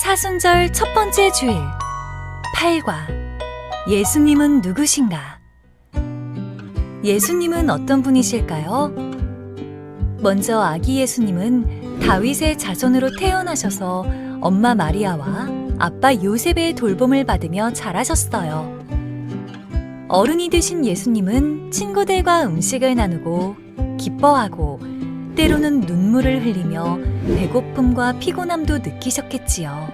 사순절 첫 번째 주일, 8과 예수님은 누구신가? 예수님은 어떤 분이실까요? 먼저 아기 예수님은 다윗의 자손으로 태어나셔서 엄마 마리아와 아빠 요셉의 돌봄을 받으며 자라셨어요. 어른이 되신 예수님은 친구들과 음식을 나누고 기뻐하고 때로는 눈물을 흘리며 배고픔과 피곤함도 느끼셨겠지요.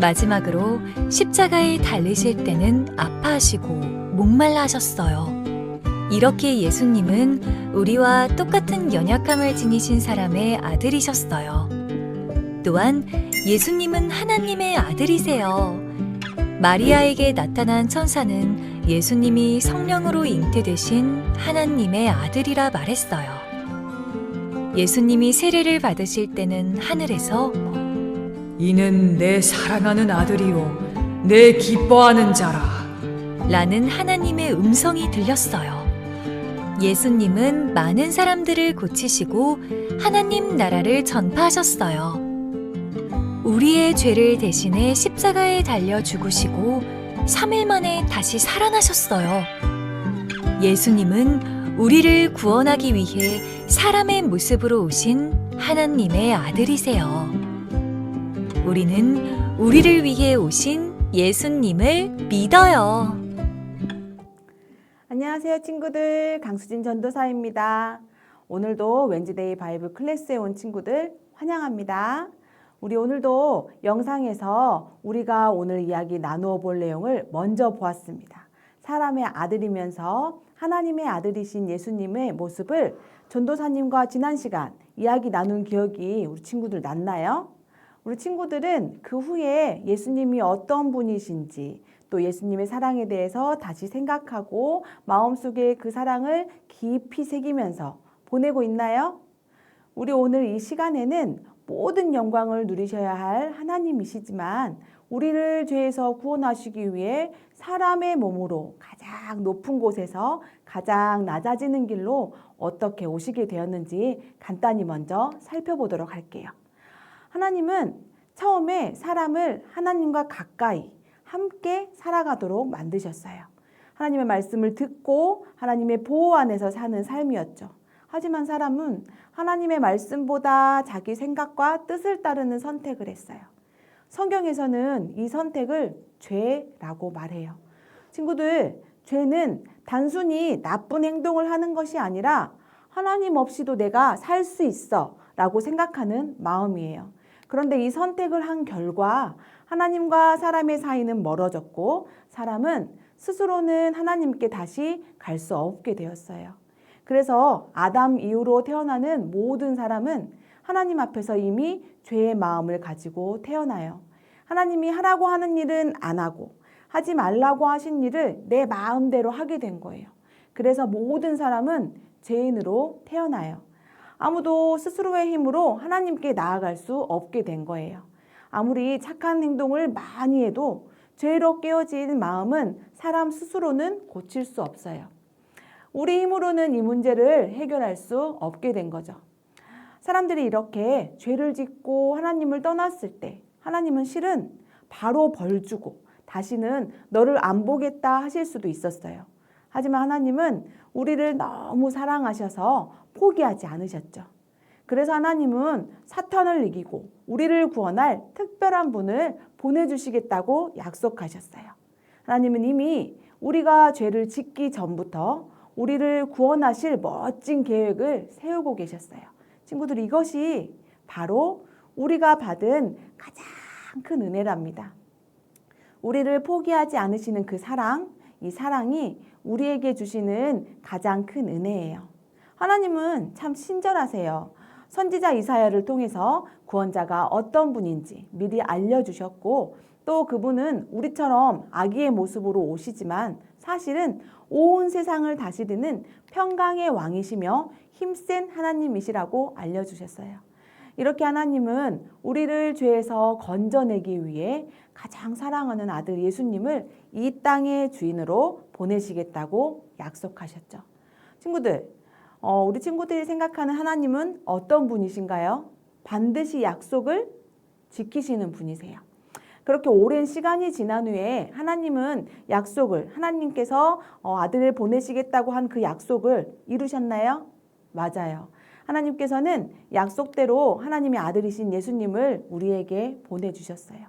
마지막으로 십자가에 달리실 때는 아파하시고 목말라 하셨어요. 이렇게 예수님은 우리와 똑같은 연약함을 지니신 사람의 아들이셨어요. 또한 예수님은 하나님의 아들이세요. 마리아에게 나타난 천사는 예수님이 성령으로 잉태되신 하나님의 아들이라 말했어요. 예수님이 세례를 받으실 때는 하늘에서 이는 내 사랑하는 아들이요 내 기뻐하는 자라 라는 하나님의 음성이 들렸어요. 예수님은 많은 사람들을 고치시고 하나님 나라를 전파하셨어요. 우리의 죄를 대신해 십자가에 달려 죽으시고 3일 만에 다시 살아나셨어요. 예수님은 우리를 구원하기 위해 사람의 모습으로 오신 하나님의 아들이세요. 우리는 우리를 위해 오신 예수님을 믿어요. 안녕하세요 친구들, 강수진 전도사입니다. 오늘도 웬즈데이 바이블 클래스에 온 친구들 환영합니다. 우리 오늘도 영상에서 우리가 오늘 이야기 나누어 볼 내용을 먼저 보았습니다. 사람의 아들이면서 하나님의 아들이신 예수님의 모습을 전도사님과 지난 시간 이야기 나눈 기억이 우리 친구들 났나요? 우리 친구들은 그 후에 예수님이 어떤 분이신지 또 예수님의 사랑에 대해서 다시 생각하고 마음속에 그 사랑을 깊이 새기면서 보내고 있나요? 우리 오늘 이 시간에는 모든 영광을 누리셔야 할 하나님이시지만 우리를 죄에서 구원하시기 위해 사람의 몸으로 가장 높은 곳에서 가장 낮아지는 길로 어떻게 오시게 되었는지 간단히 먼저 살펴보도록 할게요. 하나님은 처음에 사람을 하나님과 가까이 함께 살아가도록 만드셨어요. 하나님의 말씀을 듣고 하나님의 보호 안에서 사는 삶이었죠. 하지만 사람은 하나님의 말씀보다 자기 생각과 뜻을 따르는 선택을 했어요. 성경에서는 이 선택을 죄라고 말해요. 친구들, 죄는 단순히 나쁜 행동을 하는 것이 아니라 하나님 없이도 내가 살 수 있어 라고 생각하는 마음이에요. 그런데 이 선택을 한 결과 하나님과 사람의 사이는 멀어졌고 사람은 스스로는 하나님께 다시 갈 수 없게 되었어요. 그래서 아담 이후로 태어나는 모든 사람은 하나님 앞에서 이미 죄의 마음을 가지고 태어나요. 하나님이 하라고 하는 일은 안 하고 하지 말라고 하신 일을 내 마음대로 하게 된 거예요. 그래서 모든 사람은 죄인으로 태어나요. 아무도 스스로의 힘으로 하나님께 나아갈 수 없게 된 거예요. 아무리 착한 행동을 많이 해도 죄로 깨어진 마음은 사람 스스로는 고칠 수 없어요. 우리 힘으로는 이 문제를 해결할 수 없게 된 거죠. 사람들이 이렇게 죄를 짓고 하나님을 떠났을 때 하나님은 실은 바로 벌 주고 다시는 너를 안 보겠다 하실 수도 있었어요. 하지만 하나님은 우리를 너무 사랑하셔서 포기하지 않으셨죠. 그래서 하나님은 사탄을 이기고 우리를 구원할 특별한 분을 보내주시겠다고 약속하셨어요. 하나님은 이미 우리가 죄를 짓기 전부터 우리를 구원하실 멋진 계획을 세우고 계셨어요. 친구들, 이것이 바로 우리가 받은 가장 큰 은혜랍니다. 우리를 포기하지 않으시는 그 사랑, 이 사랑이 우리에게 주시는 가장 큰 은혜예요. 하나님은 참 친절하세요. 선지자 이사야를 통해서 구원자가 어떤 분인지 미리 알려주셨고 또 그분은 우리처럼 아기의 모습으로 오시지만 사실은 온 세상을 다스리는 평강의 왕이시며 힘센 하나님이시라고 알려주셨어요. 이렇게 하나님은 우리를 죄에서 건져내기 위해 가장 사랑하는 아들 예수님을 이 땅의 주인으로 보내시겠다고 약속하셨죠. 친구들, 우리 친구들이 생각하는 하나님은 어떤 분이신가요? 반드시 약속을 지키시는 분이세요. 그렇게 오랜 시간이 지난 후에 하나님은 하나님께서 아들을 보내시겠다고 한 그 약속을 이루셨나요? 맞아요. 하나님께서는 약속대로 하나님의 아들이신 예수님을 우리에게 보내주셨어요.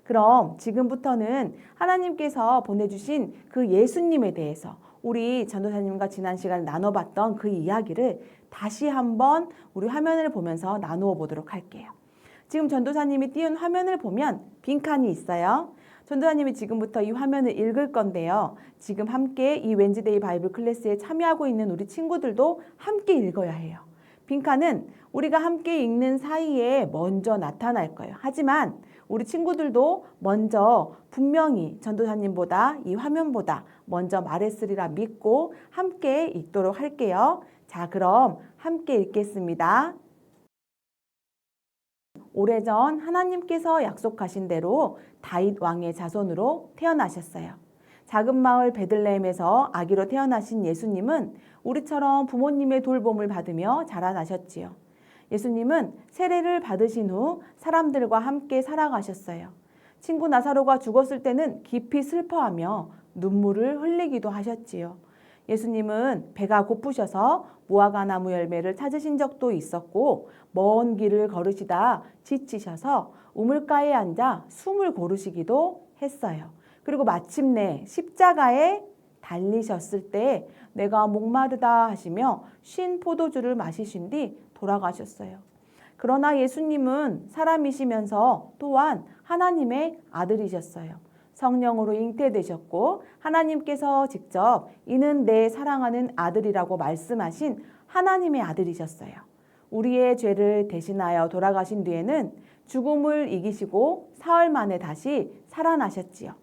그럼 지금부터는 하나님께서 보내주신 그 예수님에 대해서 우리 전도사님과 지난 시간에 나눠봤던 그 이야기를 다시 한번 우리 화면을 보면서 나누어 보도록 할게요. 지금 전도사님이 띄운 화면을 보면 빈칸이 있어요. 전도사님이 지금부터 이 화면을 읽을 건데요. 지금 함께 이 웬즈데이 바이블 클래스에 참여하고 있는 우리 친구들도 함께 읽어야 해요. 빈칸은 우리가 함께 읽는 사이에 먼저 나타날 거예요. 하지만 우리 친구들도 먼저 분명히 전도사님보다 이 화면보다 먼저 말했으리라 믿고 함께 읽도록 할게요. 자, 그럼 함께 읽겠습니다. 오래전 하나님께서 약속하신 대로 다윗 왕의 자손으로 태어나셨어요. 작은 마을 베들레헴에서 아기로 태어나신 예수님은 우리처럼 부모님의 돌봄을 받으며 자라나셨지요. 예수님은 세례를 받으신 후 사람들과 함께 살아가셨어요. 친구 나사로가 죽었을 때는 깊이 슬퍼하며 눈물을 흘리기도 하셨지요. 예수님은 배가 고프셔서 무화과 나무 열매를 찾으신 적도 있었고 먼 길을 걸으시다 지치셔서 우물가에 앉아 숨을 고르시기도 했어요. 그리고 마침내 십자가에 달리셨을 때 내가 목마르다 하시며 신 포도주를 마시신 뒤 돌아가셨어요. 그러나 예수님은 사람이시면서 또한 하나님의 아들이셨어요. 성령으로 잉태되셨고 하나님께서 직접 이는 내 사랑하는 아들이라고 말씀하신 하나님의 아들이셨어요. 우리의 죄를 대신하여 돌아가신 뒤에는 죽음을 이기시고 사흘 만에 다시 살아나셨지요.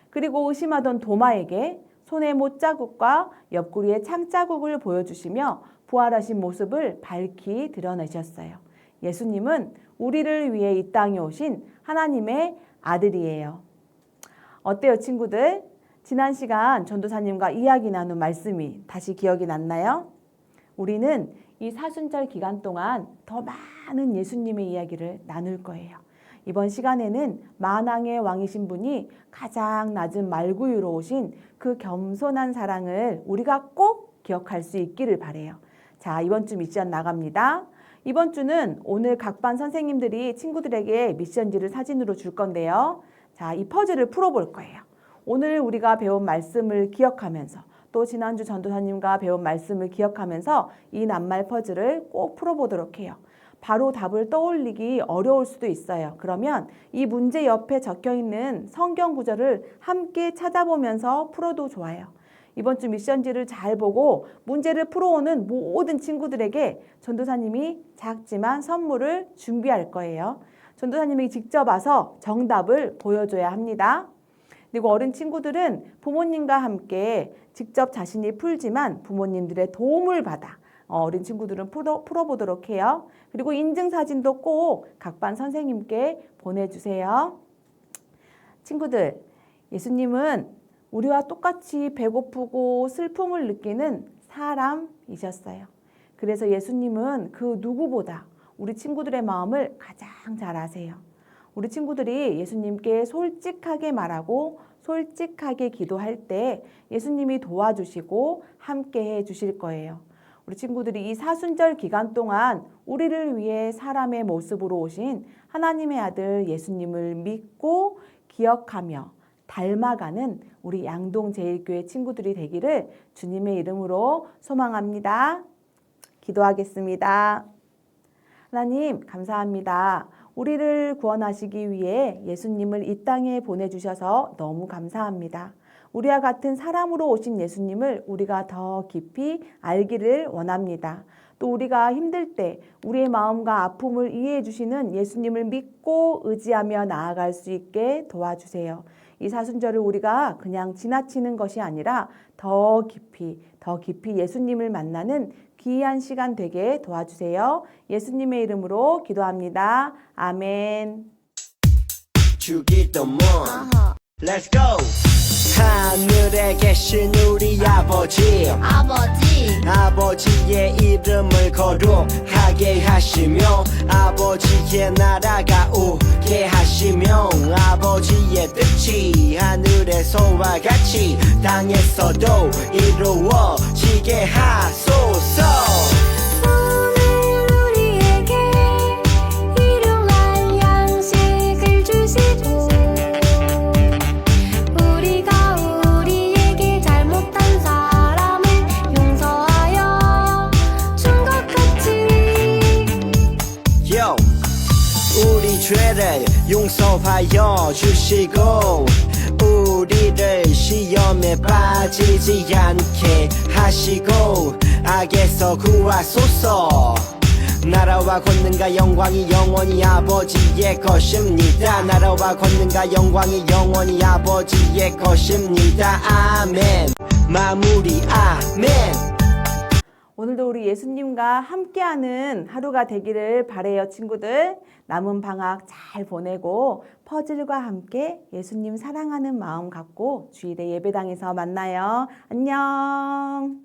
그리고 의심하던 도마에게 손의 못자국과 옆구리의 창자국을 보여주시며 부활하신 모습을 밝히 드러내셨어요. 예수님은 우리를 위해 이 땅에 오신 하나님의 아들이에요. 어때요, 친구들? 지난 시간 전도사님과 이야기 나눈 말씀이 다시 기억이 났나요? 우리는 이 사순절 기간 동안 더 많은 예수님의 이야기를 나눌 거예요. 이번 시간에는 만왕의 왕이신 분이 가장 낮은 말구유로 오신 그 겸손한 사랑을 우리가 꼭 기억할 수 있기를 바라요. 자, 이번 주 미션 나갑니다. 이번 주는 오늘 각 반 선생님들이 친구들에게 미션지를 사진으로 줄 건데요. 자, 이 퍼즐을 풀어볼 거예요. 오늘 우리가 배운 말씀을 기억하면서 또 지난주 전도사님과 배운 말씀을 기억하면서 이 낱말 퍼즐을 꼭 풀어보도록 해요. 바로 답을 떠올리기 어려울 수도 있어요. 그러면 이 문제 옆에 적혀있는 성경 구절을 함께 찾아보면서 풀어도 좋아요. 이번 주 미션지를 잘 보고 문제를 풀어오는 모든 친구들에게 전도사님이 작지만 선물을 준비할 거예요. 전도사님이 직접 와서 정답을 보여줘야 합니다. 그리고 어린 친구들은 부모님과 함께 직접 자신이 풀지만 부모님들의 도움을 받아 어린 친구들은 풀어보도록 해요. 그리고 인증사진도 꼭 각 반 선생님께 보내주세요. 친구들, 예수님은 우리와 똑같이 배고프고 슬픔을 느끼는 사람이셨어요. 그래서 예수님은 그 누구보다 우리 친구들의 마음을 가장 잘 아세요. 우리 친구들이 예수님께 솔직하게 말하고 솔직하게 기도할 때 예수님이 도와주시고 함께 해 주실 거예요. 우리 친구들이 이 사순절 기간 동안 우리를 위해 사람의 모습으로 오신 하나님의 아들 예수님을 믿고 기억하며 닮아가는 우리 양동제일교회 친구들이 되기를 주님의 이름으로 소망합니다. 기도하겠습니다. 하나님, 감사합니다. 우리를 구원하시기 위해 예수님을 이 땅에 보내주셔서 너무 감사합니다. 우리와 같은 사람으로 오신 예수님을 우리가 더 깊이 알기를 원합니다. 또 우리가 힘들 때 우리의 마음과 아픔을 이해해 주시는 예수님을 믿고 의지하며 나아갈 수 있게 도와주세요. 이 사순절을 우리가 그냥 지나치는 것이 아니라 더 깊이 예수님을 만나는 귀한 시간 되게 도와주세요. 예수님의 이름으로 기도합니다. 아멘. 주기도 먼 Let's go 하늘에 계신 우리 아버지 아버지의 이름을 거룩하게 하시며 아버지의 나라가 오게 하시며 아버지의 뜻이 하늘에서와 같이 땅에서도 이루어지게 하소서. 오늘 우리에게 일용할 양식을 주시고 우리가 우리에게 잘못한 사람을 용서하여 준 것 같이 Yo, 우리 죄를 용서하여 주시고 우리를 시험에 빠지지 않게 하시고 악에서 구하소서. 나라와 권능과 영광이 영원히 아버지의 것입니다. 나라와 권능과 영광이 영원히 아버지의 것입니다. 아멘. 마무리 아멘. 오늘도 우리 예수님과 함께하는 하루가 되기를 바래요, 친구들. 남은 방학 잘 보내고 퍼즐과 함께 예수님 사랑하는 마음 갖고 주일의 예배당에서 만나요. 안녕.